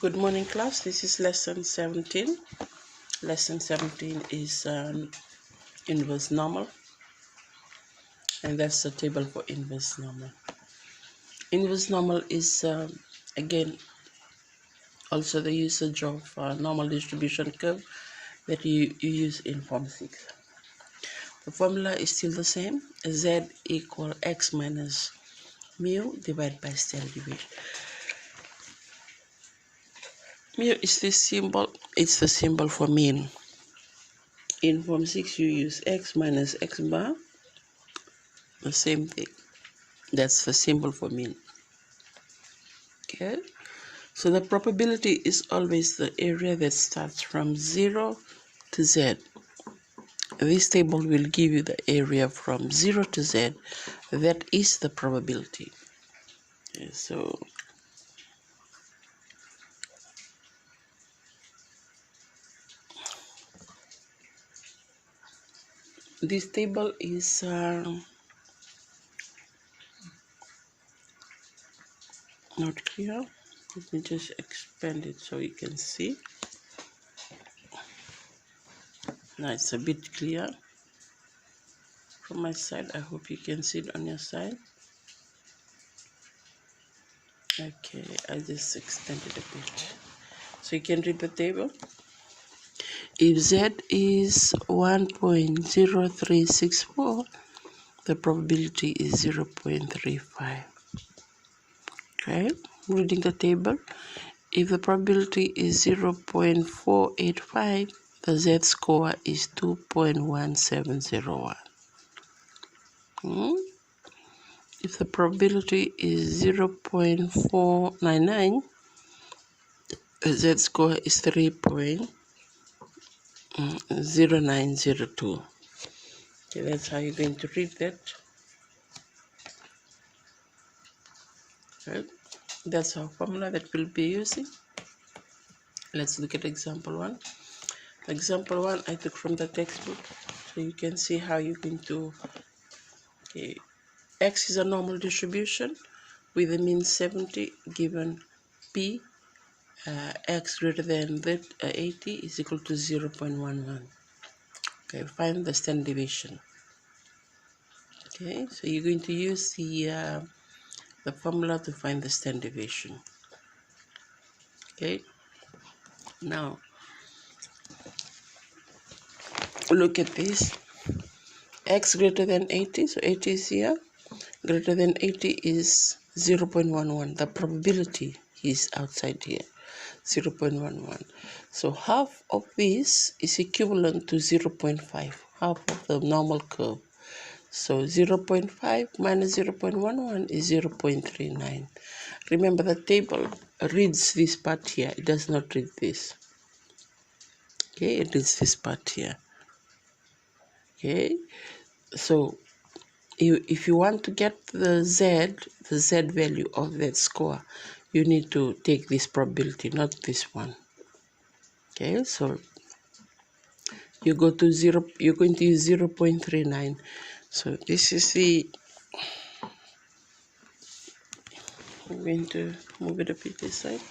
Good morning, class. This is lesson 17. Lesson 17 is inverse normal, and that's the table for inverse normal. Inverse normal is, again, also the usage of normal distribution curve that you use in Form 6. The formula is still the same. Z equal x minus mu divided by standard deviation. Mu is this symbol. It's the symbol for mean. In Form 6, you use x minus x bar, the same thing. That's the symbol for mean. Okay, so the probability is always the area that starts from 0 to z. This table will give you the area from 0 to z. That is the probability. Okay, so this table is not clear. Let me just expand it so you can see. Now it's a bit clear from my side. I hope you can see it on your side. Okay, I just extended a bit so you can read the table. If z is 1.0364, the probability is 0.35. Okay, reading the table. If the probability is 0.485, the z score is 2.1701. If the probability is 0.499, the z score is 3.0902. Okay, that's how you're going to read that. Okay, that's our formula that we'll be using. Let's look at example 1. Example 1 I took from the textbook, so you can see how you're going to. Okay, x is a normal distribution with a mean 70 given p x greater than 80 is equal to 0.11. Okay, find the standard deviation. Okay, so you're going to use the formula to find the standard deviation. Okay, now look at this. X greater than 80, so 80 is here. Greater than 80 is 0.11. The probability is outside here, 0.11. So half of this is equivalent to 0.5, half of the normal curve. So 0.5 minus 0.11 is 0.39. Remember, the table reads this part here. It does not read this. Okay, it reads this part here. Okay, so if you want to get the z value of that score, you need to take this probability, not this one. Okay, so you go to 0, you're going to use 0.39. So this is the, I'm going to move it a bit this side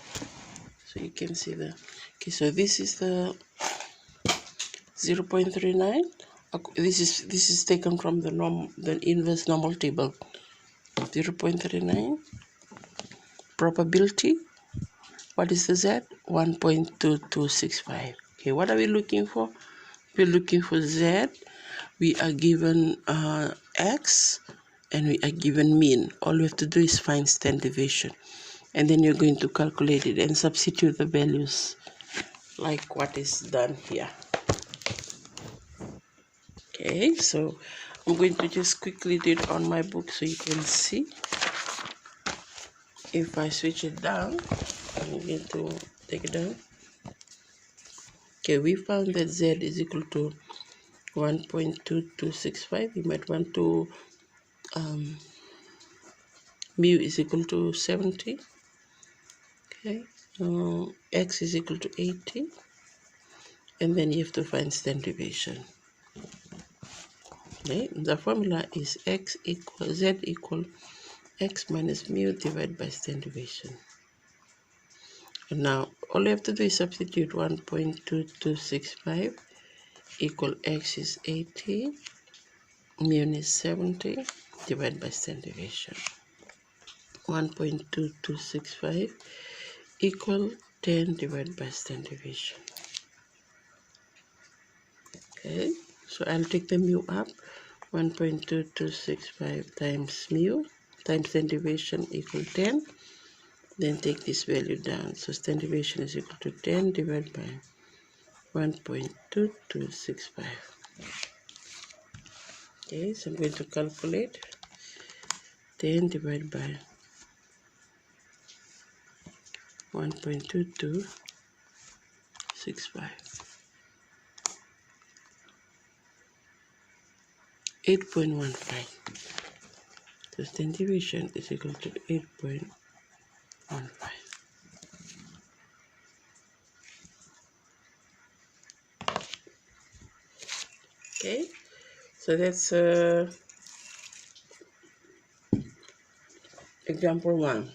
so you can see the, okay, so this is the 0.39. This is taken from the inverse normal table. 0.39 probability. What is the z? 1.2265. Okay, what are we looking for? We're looking for z. We are given x, and we are given mean. All we have to do is find standard deviation, and then you're going to calculate it and substitute the values like what is done here. Okay, so I'm going to just quickly do it on my book so you can see. If I switch it down, I'm going to take it down. Okay, we found that z is equal to 1.2265. You might want to mu is equal to 70. Okay, x is equal to 80, and then you have to find standard deviation. Okay, the formula is z equal x minus mu divided by standard deviation. And now all you have to do is substitute 1.2265 equal x is 80, mu is 70, divided by standard deviation. 1.2265 equal 10 divided by standard deviation. Okay, so I'll take the mu up. 1.2265 times mu times standard deviation equal 10. Then take this value down. So standard deviation is equal to 10 divided by 1.2265. Okay, so I'm going to calculate 10 divided by 1.2265. 8.15. So standard deviation is equal to 8.15. Okay, so that's example 1.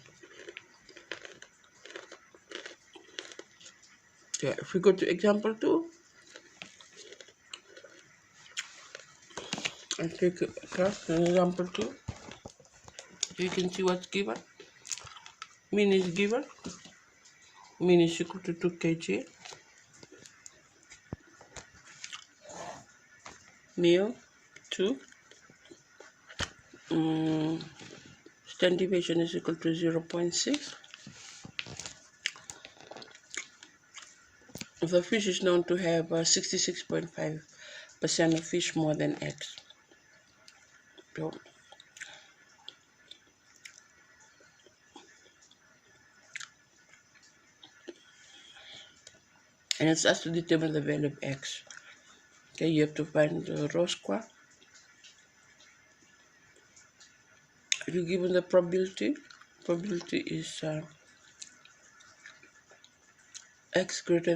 Yeah, if we go to example 2, and take a class an example 2, you can see what's given. Mean is given. Mean is equal to 2 kg. Mu 2. Standard deviation is equal to 0.6. The fish is known to have 66.5% of fish more than X. So, and it's asked to determine the value of X. Okay, you have to find the rho square. You're given the probability. Probability is X greater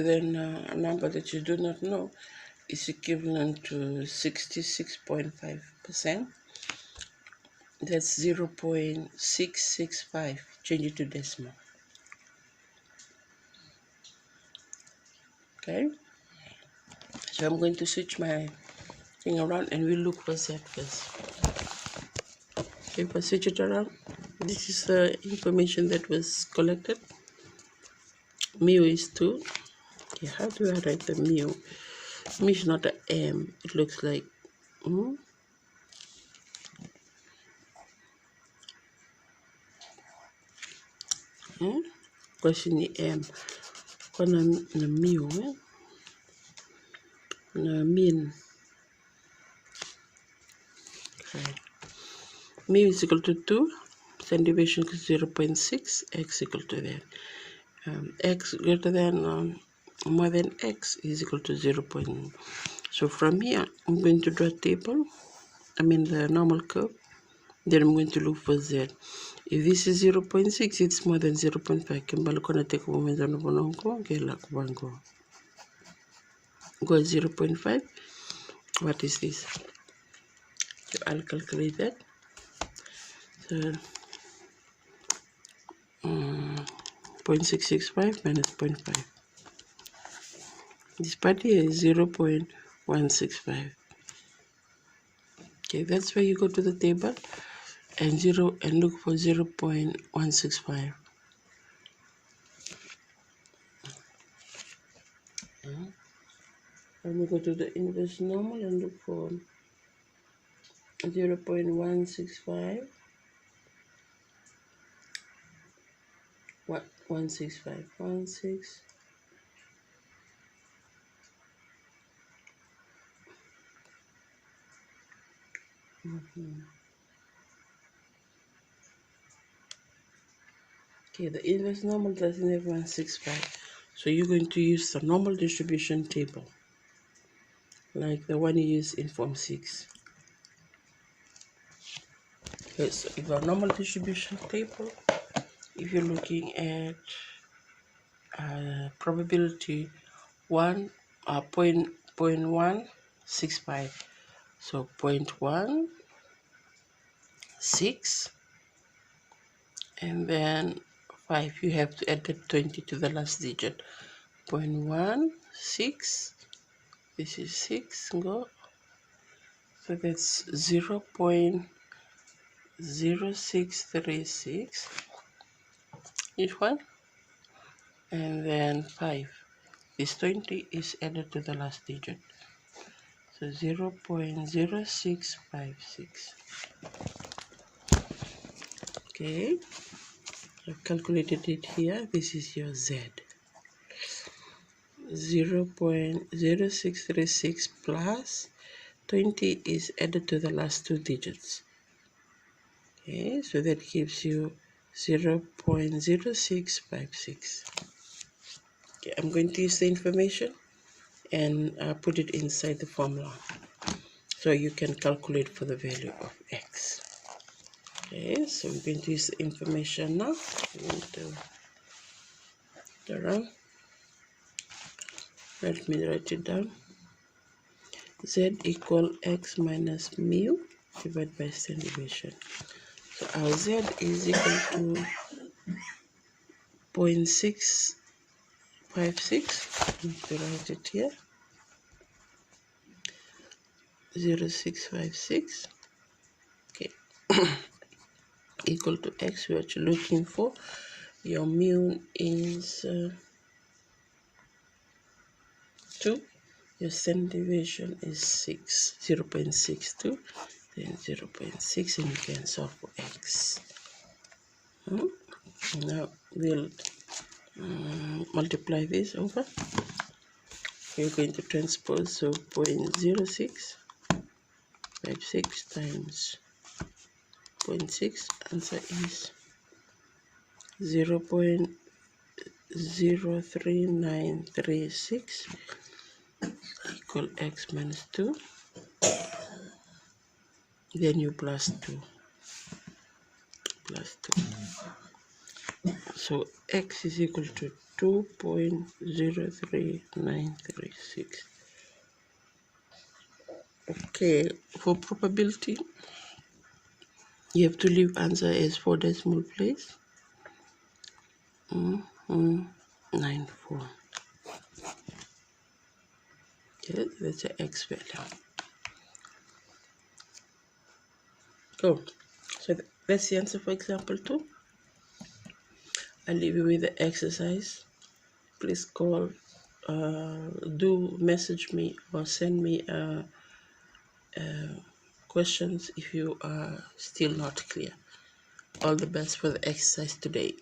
than a number that you do not know is equivalent to 66.5%. That's 0.665. Change it to decimal. Okay. So I'm going to switch my thing around and we'll look for Z first. Okay, if I switch it around, this is the information that was collected. Mu is 2. Okay, how do I write the mu? Mu is not an M. It looks like question the M. Kona na mu, na mean. Okay. Mu is equal to 2. Standard deviation is 0.6. X equal to that. X greater than more than X is equal to 0. So from here, I'm going to draw a table. The normal curve. Then I'm going to look for Z. If this is 0.6, it's more than 0.5. Kimbali kona take moment on bonongo, gela kubango. Go 0.5. What is this? So I'll calculate that. So 0.665 minus 0.5. This part here is 0.165. Okay, that's where you go to the table and look for 0.165. And we go to the inverse normal and look for 0.165. 165. 16. Okay, the inverse normal doesn't have 165. So you're going to use the normal distribution table, like the one you use in Form 6. Okay, so if our normal distribution table, if you're looking at probability 0.165, so 0.165 6, and then 5. You have to add the 20 to the last digit. 0.16, this is 6, go. So that's 0.0636, each one, and then 5. This 20 is added to the last digit. So 0.0656. Okay, I've calculated it here. This is your Z. 0.0636 plus 20 is added to the last two digits. Okay, so that gives you 0.0656. Okay, I'm going to use the information and put it inside the formula so you can calculate for the value of x. Okay, so I'm going to use the information now. Let me write it down. Z equal x minus mu divided by standard deviation. So our Z is equal to 0.656. I'm going to write it here. 0.656. Okay. Equal to x, what you're looking for. Your mu is 2. Your standard deviation is 0.62. Then 0.6, and you can solve for x. Now we'll multiply this over. We're going to transpose, so 0.0656 times 0.6, answer is 0.03936 equal x minus 2. Then you plus 2. So x is equal to 2.03936. Okay, for probability, you have to leave answer as 4 decimal place. 94. Okay, that's the x value. Cool. So that's the answer for example 2. I'll leave you with the exercise. Please call, do message me or send me questions if you are still not clear. All the best for the exercise today.